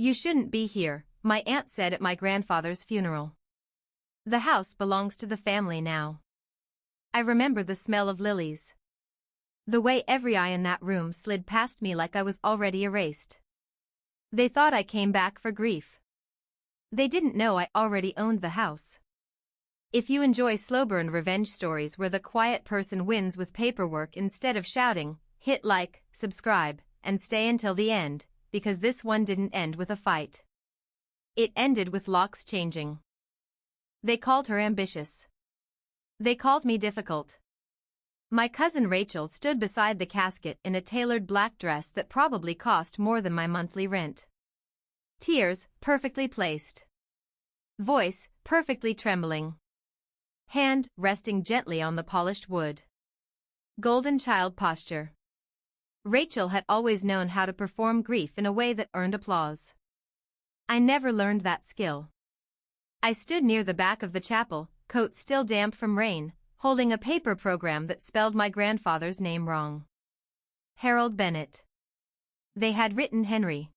You shouldn't be here, my aunt said at my grandfather's funeral. The house belongs to the family now. I remember the smell of lilies. The way every eye in that room slid past me like I was already erased. They thought I came back for grief. They didn't know I already owned the house. If you enjoy slow-burn revenge stories where the quiet person wins with paperwork instead of shouting, hit like, subscribe, and stay until the end, because this one didn't end with a fight. It ended with locks changing. They called her ambitious. They called me difficult. My cousin Rachel stood beside the casket in a tailored black dress that probably cost more than my monthly rent. Tears, perfectly placed. Voice, perfectly trembling. Hand, resting gently on the polished wood. Golden child posture. Rachel had always known how to perform grief in a way that earned applause. I never learned that skill. I stood near the back of the chapel, coat still damp from rain, holding a paper program that spelled my grandfather's name wrong. Harold Bennett. They had written Henry.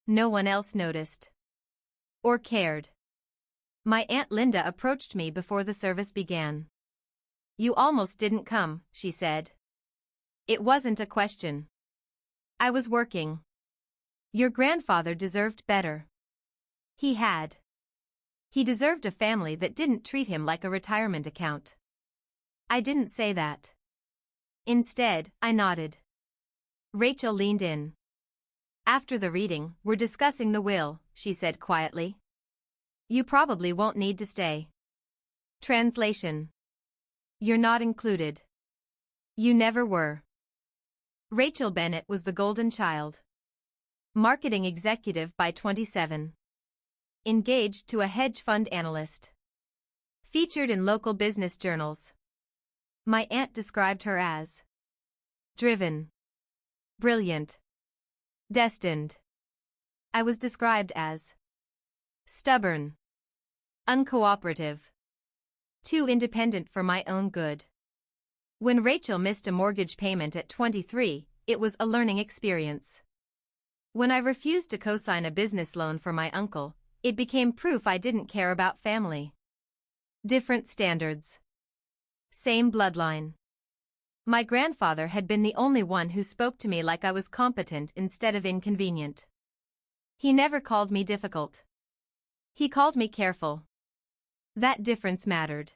No one else noticed. Or cared. My Aunt Linda approached me before the service began. You almost didn't come, she said. It wasn't a question. I was working. Your grandfather deserved better. He had. He deserved a family that didn't treat him like a retirement account. I didn't say that. Instead, I nodded. Rachel leaned in. After the reading, we're discussing the will, she said quietly. You probably won't need to stay. Translation. You're not included. You never were. Rachel Bennett was the golden child. Marketing executive by 27. Engaged to a hedge fund analyst. Featured in local business journals. My aunt described her as driven, brilliant, destined. I was described as stubborn, uncooperative, too independent for my own good. When Rachel missed a mortgage payment at 23, it was a learning experience. When I refused to co-sign a business loan for my uncle, it became proof I didn't care about family. Different standards. Same bloodline. My grandfather had been the only one who spoke to me like I was competent instead of inconvenient. He never called me difficult. He called me careful. That difference mattered.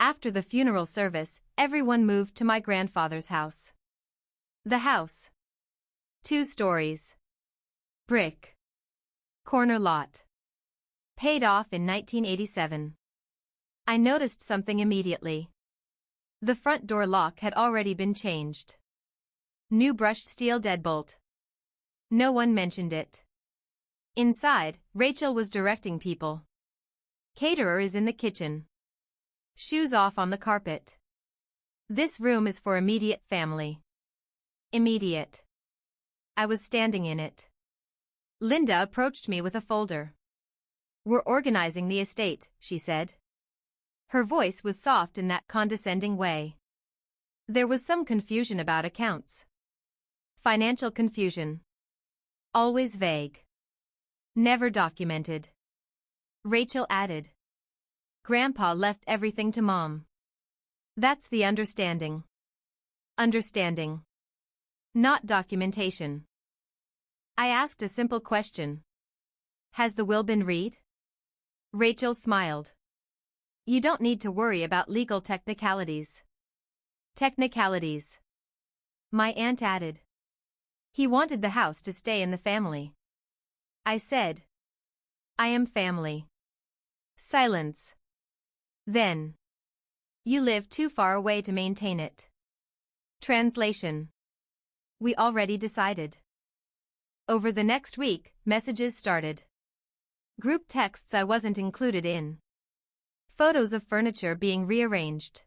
After the funeral service, everyone moved to my grandfather's house. The house. 2 stories. Brick. Corner lot. Paid off in 1987. I noticed something immediately. The front door lock had already been changed. New brushed steel deadbolt. No one mentioned it. Inside, Rachel was directing people. Caterer is in the kitchen. Shoes off on the carpet. This room is for immediate family. Immediate. I was standing in it. Linda approached me with a folder. We're organizing the estate, she said. Her voice was soft in that condescending way. There was some confusion about accounts. Financial confusion. Always vague. Never documented. Rachel added. Grandpa left everything to Mom. That's the understanding. Understanding. Not documentation. I asked a simple question. Has the will been read? Rachel smiled. You don't need to worry about legal technicalities. Technicalities. My aunt added. He wanted the house to stay in the family. I said. I am family. Silence. Then. You live too far away to maintain it. Translation. We already decided. Over the next week, messages started. Group texts I wasn't included in. Photos of furniture being rearranged.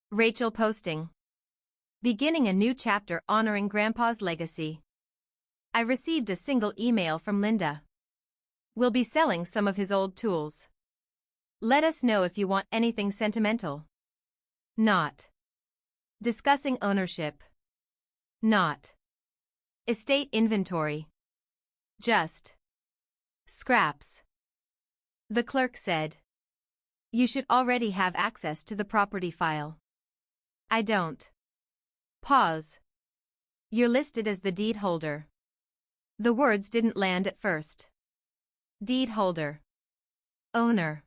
Rachel posting. Beginning a new chapter honoring Grandpa's legacy. I received a single email from Linda. We'll be selling some of his old tools. Let us know if you want anything sentimental. Not. Discussing ownership. Not. Estate inventory. Just scraps. The clerk said. You should already have access to the property file. I don't. Pause. You're listed as the deed holder. The words didn't land at first. Deed holder. Owner.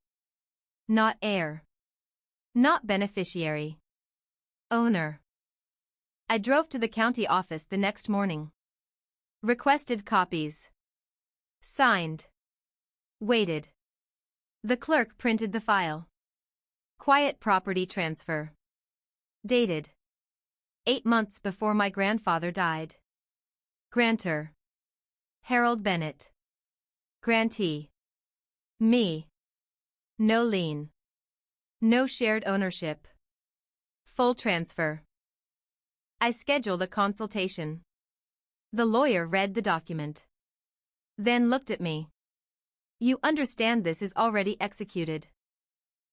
Not heir. Not beneficiary. Owner. I drove to the county office the next morning. Requested copies. Signed. Waited. The clerk printed the file. Quiet property transfer. Dated. 8 months before my grandfather died. Grantor. Harold Bennett. Grantee. Me. No lien. No shared ownership. Full transfer. I scheduled a consultation. The lawyer read the document. Then looked at me. You understand this is already executed?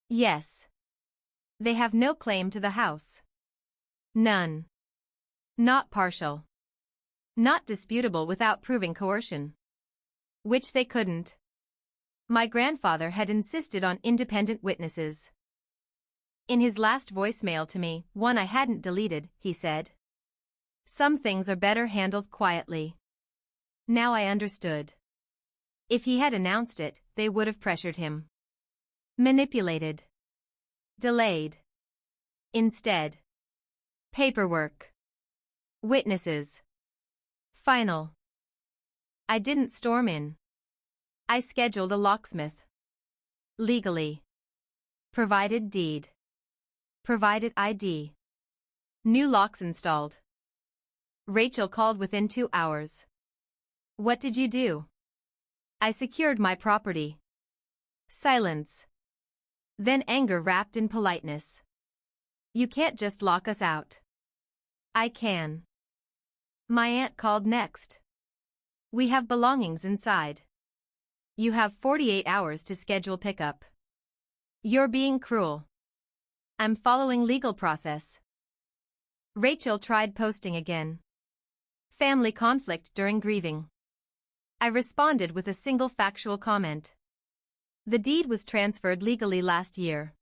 Yes. They have no claim to the house. None. Not partial. Not disputable without proving coercion. Which they couldn't. My grandfather had insisted on independent witnesses. In his last voicemail to me, one I hadn't deleted, he said, "Some things are better handled quietly." Now I understood. If he had announced it, they would have pressured him. Manipulated. Delayed. Instead. Paperwork. Witnesses. Final. I didn't storm in. I scheduled a locksmith. Legally. Provided deed. Provided ID. New locks installed. Rachel called within 2 hours. What did you do? I secured my property. Silence. Then anger wrapped in politeness. You can't just lock us out. I can. My aunt called next. We have belongings inside. You have 48 hours to schedule pickup. You're being cruel. I'm following legal process. Rachel tried posting again. Family conflict during grieving. I responded with a single factual comment. The deed was transferred legally last year.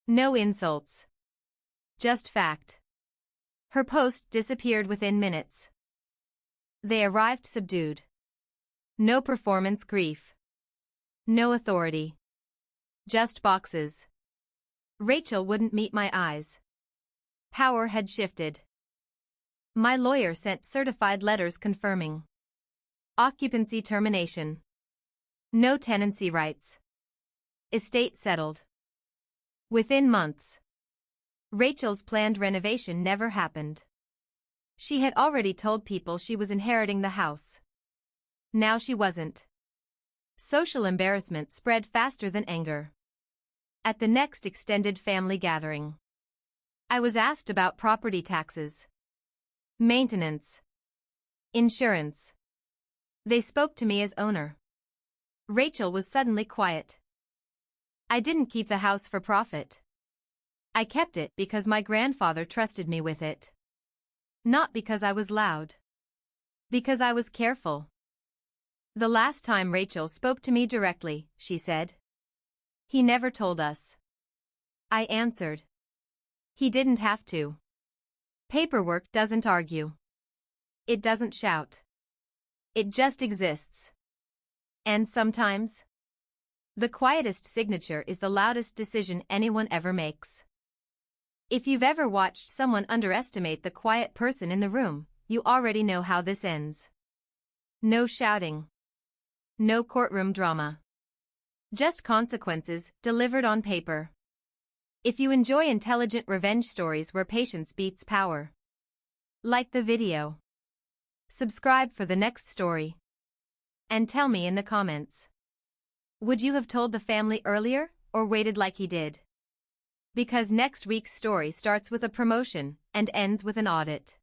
No insults. Just fact. Her post disappeared within minutes. They arrived subdued. No performance grief. No authority. Just boxes. Rachel wouldn't meet my eyes. Power had shifted. My lawyer sent certified letters confirming. Occupancy termination. No tenancy rights. Estate settled. Within months. Rachel's planned renovation never happened. She had already told people she was inheriting the house. Now she wasn't. Social embarrassment spread faster than anger. At the next extended family gathering, I was asked about property taxes, maintenance, insurance. They spoke to me as owner. Rachel was suddenly quiet. I didn't keep the house for profit. I kept it because my grandfather trusted me with it. Not because I was loud. Because I was careful. The last time Rachel spoke to me directly, she said. He never told us. I answered. He didn't have to. Paperwork doesn't argue. It doesn't shout. It just exists. And sometimes, the quietest signature is the loudest decision anyone ever makes. If you've ever watched someone underestimate the quiet person in the room, you already know how this ends. No shouting. No courtroom drama. Just consequences delivered on paper. If you enjoy intelligent revenge stories where patience beats power, like the video. Subscribe for the next story. And tell me in the comments. Would you have told the family earlier, or waited like he did? Because next week's story starts with a promotion and ends with an audit.